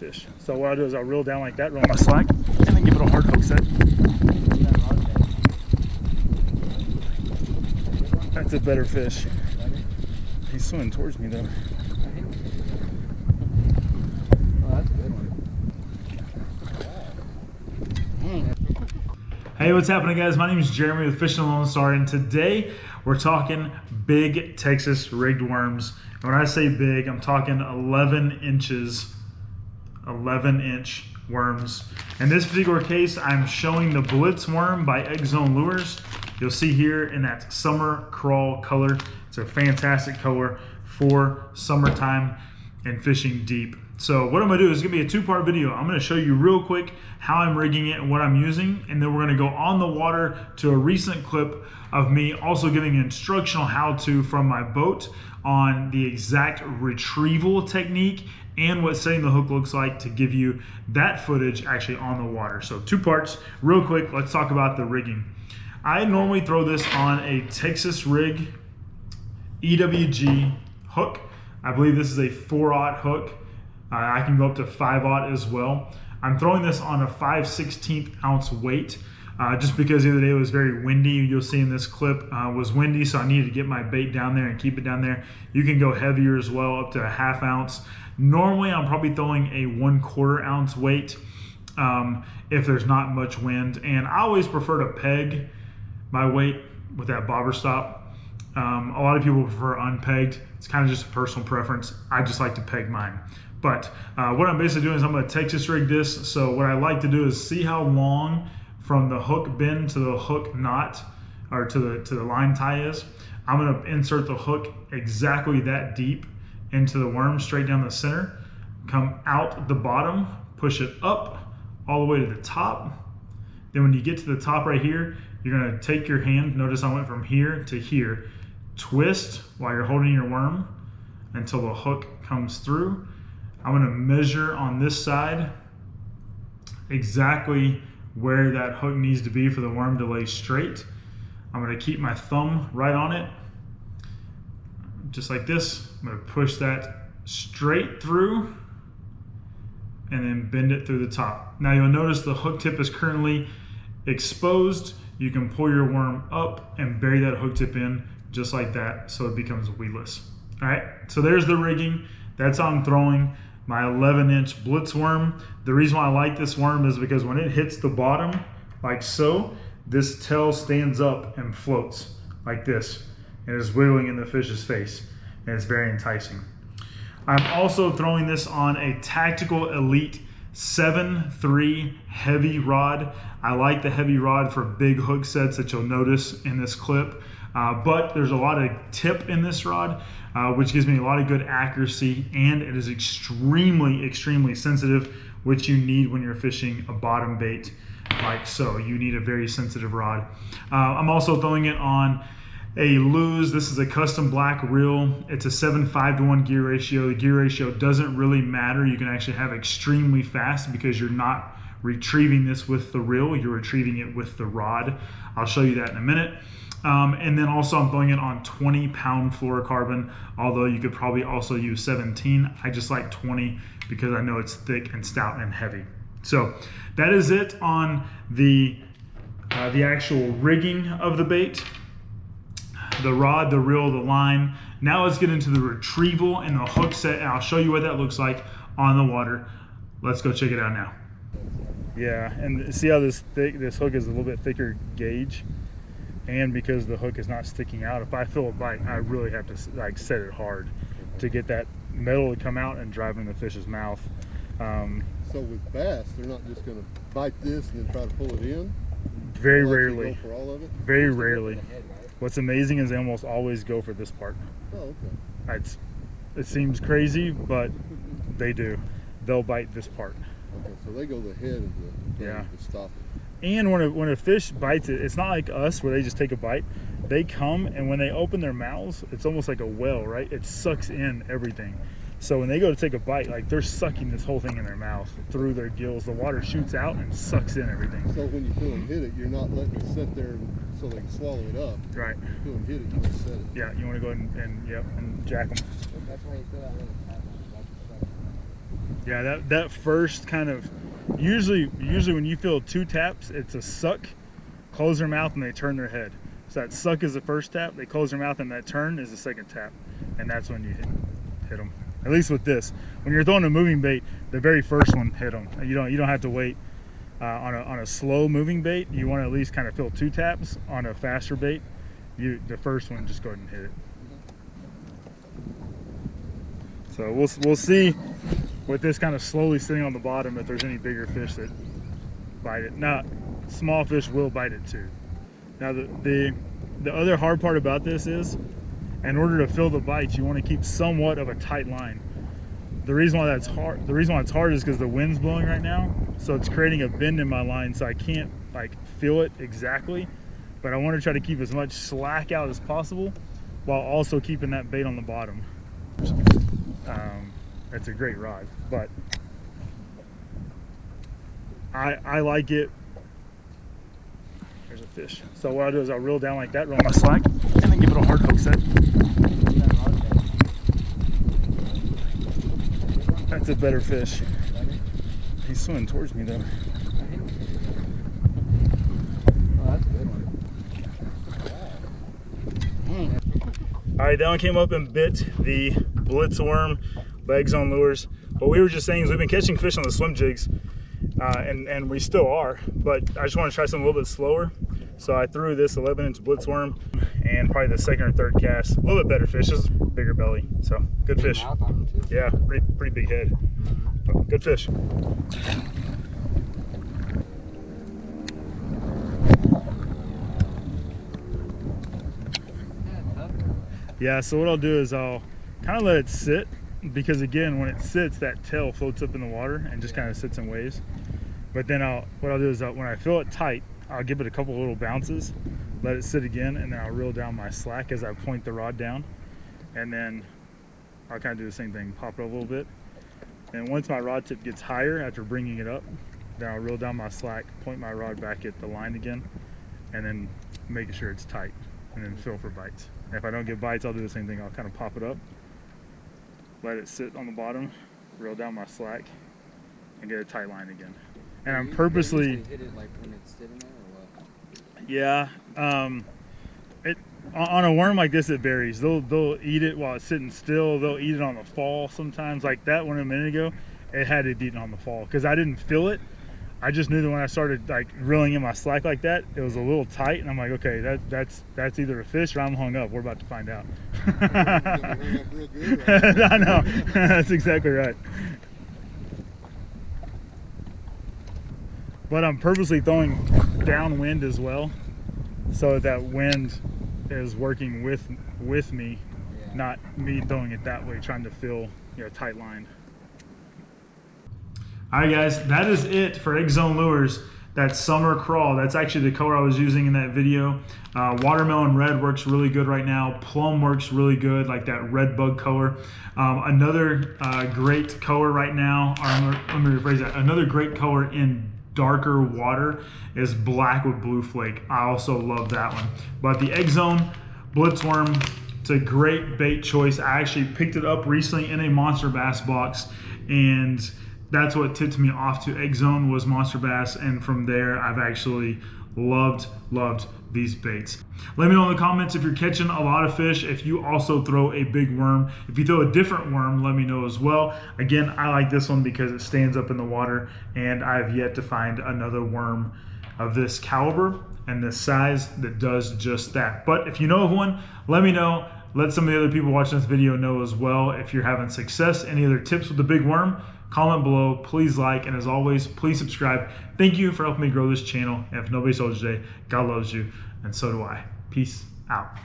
fish. So what I'll do is I'll reel down like that, reel my slack, and then give it a hard hook set. That's a better fish. He's swimming towards me though. Hey, what's happening, guys? My name is Jeremy with Fishing Lone Star, and today we're talking big Texas rigged worms. And when I say big, I'm talking 11 inches, 11-inch worms. In this particular case, I'm showing the Blitz worm by X Zone Lures. You'll see here in that summer crawl color. It's a fantastic color for summertime and fishing deep. So what I'm gonna do is gonna be a two-part video. I'm gonna show you real quick how I'm rigging it and what I'm using, and then we're gonna go on the water to a recent clip of me also giving an instructional how-to from my boat on the exact retrieval technique and what setting the hook looks like to give you that footage actually on the water. So two parts, real quick, let's talk about the rigging. I normally throw this on a Texas rig EWG hook. I believe this is a 4/0 hook. I can go up to 5/0 as well. I'm throwing this on a 5/16 ounce weight just because the other day it was very windy. You'll see in this clip was windy, so I needed to get my bait down there and keep it down there. You can go heavier as well, up to a 1/2 ounce. Normally I'm probably throwing a 1/4 ounce weight if there's not much wind, and I always prefer to peg my weight with that bobber stop. A lot of people prefer unpegged. It's kind of just a personal preference. I just like to peg mine. But what I'm basically doing is I'm going to Texas rig this. So what I like to do is see how long from the hook bend to the hook knot, or to the line tie is. I'm going to insert the hook exactly that deep into the worm, straight down the center, come out the bottom, push it up all the way to the top. Then when you get to the top right here, you're going to take your hand. Notice I went from here to here. Twist while you're holding your worm until the hook comes through. I'm going to measure on this side exactly where that hook needs to be for the worm to lay straight. I'm going to keep my thumb right on it, just like this. I'm going to push that straight through and then bend it through the top. Now you'll notice the hook tip is currently exposed. You can pull your worm up and bury that hook tip in just like that, so it becomes weedless. All right, so there's the rigging. That's how I'm throwing my 11-inch Blitz worm. The reason why I like this worm is because when it hits the bottom, like so, this tail stands up and floats like this, and is wiggling in the fish's face, and it's very enticing. I'm also throwing this on a Tactical Elite 7.3 heavy rod. I like the heavy rod for big hook sets that you'll notice in this clip. But there's a lot of tip in this rod, which gives me a lot of good accuracy, and it is extremely, extremely sensitive, which you need when you're fishing a bottom bait like so. You need a very sensitive rod. I'm also throwing it on a Lose. This is a custom black reel. It's a 7:5 to 1 gear ratio. The gear ratio doesn't really matter. You can actually have extremely fast because you're not retrieving this with the reel, you're retrieving it with the rod. I'll show you that in a minute. And then also I'm throwing it on 20-pound fluorocarbon, although you could probably also use 17. I just like 20 because I know it's thick and stout and heavy. So that is it on the actual rigging of the bait, the rod, the reel, the line. Now let's get into the retrieval and the hook set, and I'll show you what that looks like on the water. Let's go check it out now. Yeah, and see how this hook is a little bit thicker gauge, and because the hook is not sticking out, if I feel a bite, I really have to like set it hard to get that metal to come out and drive in the fish's mouth. So with bass, they're not just going to bite this and then try to pull it in? Very rarely. Go for all of it? Very rarely. What's amazing is they almost always go for this part. Oh, okay. It seems crazy, but they do. They'll bite this part. Okay, so they go the head of the yeah to stop it. And when a fish bites it, it's not like us where they just take a bite. They come, and when they open their mouths, it's almost like a well, right? It sucks in everything. So when they go to take a bite, like they're sucking this whole thing in their mouth through their gills. The water shoots out and sucks in everything. So when you feel them hit it, you're not letting it sit there so they can swallow it up. Right. When you feel them hit it, you want to set it. Yeah, you want to go ahead and jack them. That's why you feel that little tap on it, like Yeah, that first kind of, usually when you feel 2 taps, it's a suck, close their mouth, and they turn their head. So that suck is the first tap, they close their mouth, and that turn is the second tap, and that's when you hit them. At least with this, when you're throwing a moving bait, the very first one, hit them. You don't have to wait. On a slow moving bait, you want to at least kind of feel 2 taps. On a faster bait, the first one, just go ahead and hit it. So we'll see with this kind of slowly sitting on the bottom if there's any bigger fish that bite it. Now, small fish will bite it too. Now the other hard part about this is, in order to fill the bites, you want to keep somewhat of a tight line. The reason why it's hard is because the wind's blowing right now, so it's creating a bend in my line, so I can't like feel it exactly, but I want to try to keep as much slack out as possible while also keeping that bait on the bottom. It's a great rod, but I like it. There's a fish. So what I'll do is I'll reel down like that, roll my slack, and then give it a hard hook set. That's a better fish. He's swimming towards me though. Oh, that's a good one. All right, that one came up and bit the blitzworm legs on lures. What we were just saying is we've been catching fish on the swim jigs, and we still are, but I just want to try something a little bit slower. So I threw this 11-inch blitzworm and probably the second or third cast. A little bit better fish, just bigger belly. So good fish. Yeah, pretty big head. But good fish. Yeah, so what I'll do is I'll kind of let it sit, because again, when it sits, that tail floats up in the water and just kind of sits in waves. But then what I'll do is when I feel it tight, I'll give it a couple little bounces, let it sit again, and then I'll reel down my slack as I point the rod down. And then I'll kind of do the same thing, pop it up a little bit. And once my rod tip gets higher after bringing it up, then I'll reel down my slack, point my rod back at the line again, and then making sure it's tight, and then feel for bites. And if I don't get bites, I'll do the same thing. I'll kind of pop it up, let it sit on the bottom, reel down my slack, and get a tight line again. And I'm purposely hit it like when it's sitting there, or what? Yeah, on a worm like this, it varies. They'll eat it while it's sitting still. They'll eat it on the fall sometimes. Like that one a minute ago, it had it eaten on the fall because I didn't feel it. I just knew that when I started like reeling in my slack like that, it was a little tight, and I'm like, okay, that's either a fish or I'm hung up. We're about to find out. I know, that's exactly right. But I'm purposely throwing downwind as well, so that wind is working with me, yeah. Not me throwing it that way, trying to fill a tight line. All right, guys, that is it for Egg Zone Lures. That summer crawl, that's actually the color I was using in that video. Watermelon red works really good right now. Plum works really good, like that red bug color. Another great color right now, or let me rephrase that, another great color in darker water is black with blue flake. I also love that one. But the Egg Zone Blitzworm, it's a great bait choice. I actually picked it up recently in a Monster Bass box, and that's what tipped me off to Egg Zone was Monster Bass, and from there I've actually loved these baits. Let me know in the comments if you're catching a lot of fish, if you also throw a big worm. If you throw a different worm, let me know as well. Again, I like this one because it stands up in the water, and I've yet to find another worm of this caliber and this size that does just that. But if you know of one, let me know. Let some of the other people watching this video know as well if you're having success. Any other tips with the big worm? Comment below, please like, and as always, please subscribe. Thank you for helping me grow this channel. And if nobody told you today, God loves you, and so do I. Peace out.